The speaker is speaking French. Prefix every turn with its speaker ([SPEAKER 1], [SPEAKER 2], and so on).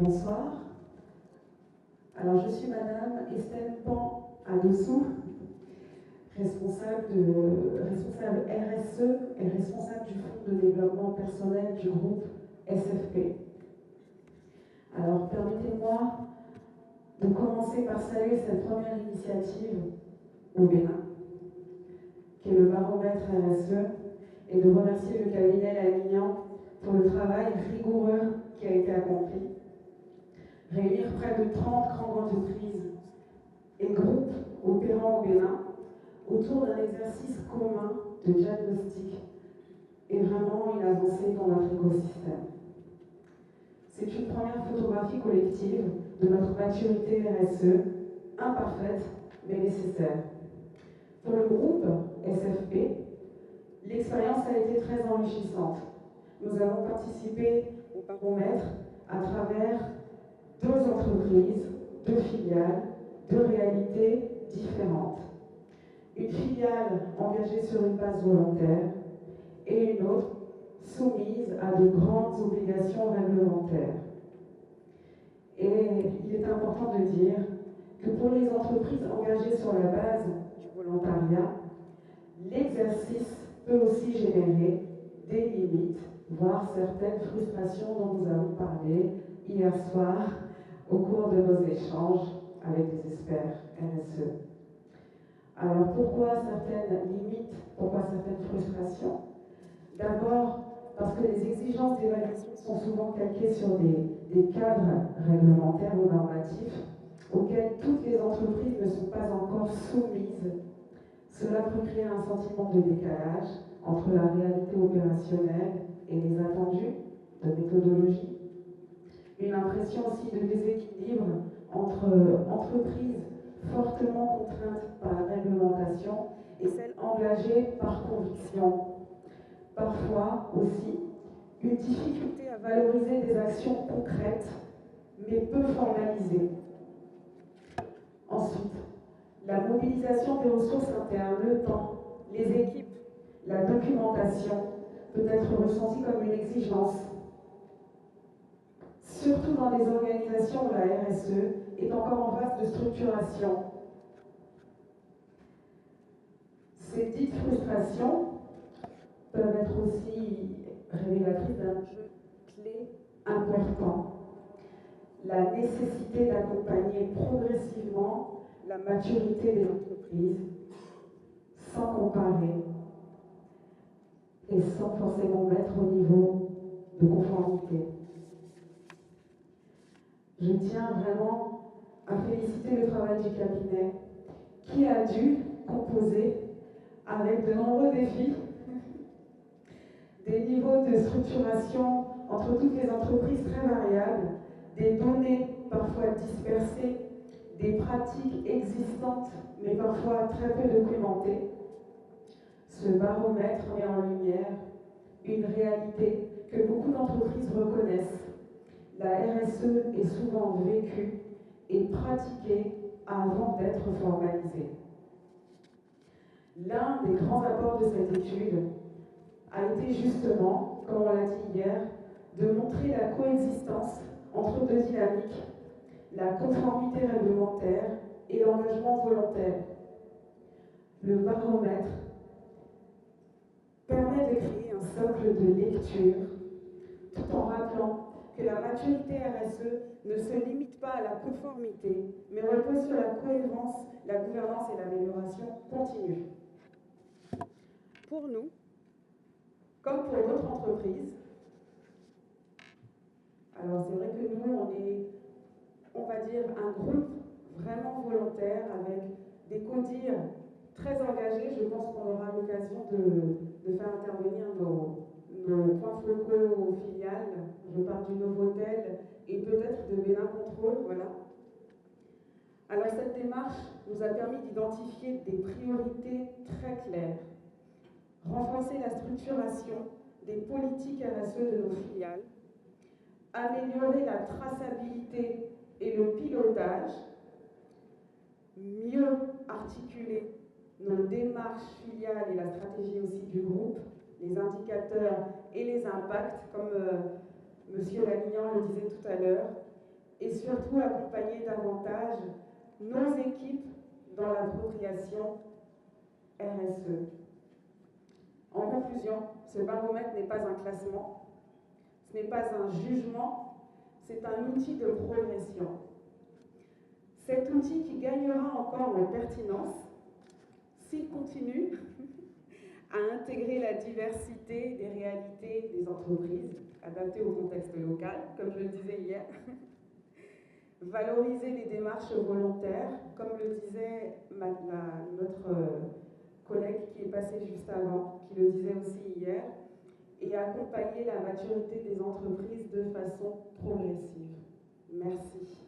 [SPEAKER 1] Bonsoir. Alors, je suis Madame Estelle Pan-Adessou, responsable RSE et responsable du Fonds de développement personnel du groupe SFP. Alors, permettez-moi de commencer par saluer cette première initiative au Bénin, qui est le baromètre RSE, et de remercier le cabinet Lalignan pour le travail rigoureux qui a été accompli. Réunir près de 30 grandes entreprises et groupes opérant au Bénin autour d'un exercice commun de diagnostic est vraiment une avancée dans notre écosystème. C'est une première photographie collective de notre maturité RSE, imparfaite mais nécessaire. Pour le groupe SFP, l'expérience a été très enrichissante. Nous avons participé au baromètre à travers 2 entreprises, 2 filiales, 2 réalités différentes. Une filiale engagée sur une base volontaire et une autre soumise à de grandes obligations réglementaires. Et il est important de dire que pour les entreprises engagées sur la base du volontariat, l'exercice peut aussi générer des limites, voire certaines frustrations dont nous avons parlé hier soir au cours de nos échanges avec des experts RSE. Alors pourquoi certaines limites, pourquoi certaines frustrations? D'abord parce que les exigences d'évaluation sont souvent calquées sur des cadres réglementaires ou normatifs auxquels toutes les entreprises ne sont pas encore soumises. Cela peut créer un sentiment de décalage entre la réalité opérationnelle et les attendus de méthodologie. Une impression aussi de déséquilibre entre entreprises fortement contraintes par la réglementation et celles engagées par conviction. Parfois aussi, une difficulté à valoriser des actions concrètes, mais peu formalisées. Ensuite, la mobilisation des ressources internes, le temps, les équipes, la documentation peut être ressentie comme une exigence. Surtout dans des organisations où la RSE est encore en phase de structuration. Ces petites frustrations peuvent être aussi révélatrices d'un enjeu clé important. La nécessité d'accompagner progressivement la maturité des entreprises sans comparer et sans forcément mettre au niveau de conformité. Je tiens vraiment à féliciter le travail du cabinet qui a dû composer avec de nombreux défis, des niveaux de structuration entre toutes les entreprises très variables, des données parfois dispersées, des pratiques existantes mais parfois très peu documentées. Ce baromètre met en lumière une réalité que beaucoup d'entreprises reconnaissent. La RSE est souvent vécue et pratiquée avant d'être formalisée. L'un des grands apports de cette étude a été justement, comme on l'a dit hier, de montrer la coexistence entre 2 dynamiques, la conformité réglementaire et l'engagement volontaire. Le baromètre permet de créer un socle de lecture tout en rappelant que la maturité RSE ne se limite pas à la conformité, mais repose sur la cohérence, la gouvernance et l'amélioration continue. Pour nous, comme pour d'autres entreprises, alors c'est vrai que nous, on est, on va dire, un groupe vraiment volontaire avec des codires très engagés. Je pense qu'on aura l'occasion de faire intervenir nos points focaux aux filiales. Je parle du Novotel et peut-être de Bénin Contrôle, voilà. Alors cette démarche nous a permis d'identifier des priorités très claires. Renforcer la structuration des politiques RSE de nos filiales, améliorer la traçabilité et le pilotage, mieux articuler nos démarches filiales et la stratégie aussi du groupe, les indicateurs et les impacts, comme Monsieur Lalignan le disait tout à l'heure, et surtout accompagner davantage nos équipes dans l'appropriation RSE. En conclusion, ce baromètre n'est pas un classement, ce n'est pas un jugement, c'est un outil de progression. Cet outil qui gagnera encore en pertinence s'il continue à intégrer la diversité des réalités des entreprises, adaptées au contexte local, comme je le disais hier, valoriser les démarches volontaires, comme le disait notre collègue qui est passé juste avant, qui le disait aussi hier, et accompagner la maturité des entreprises de façon progressive. Merci.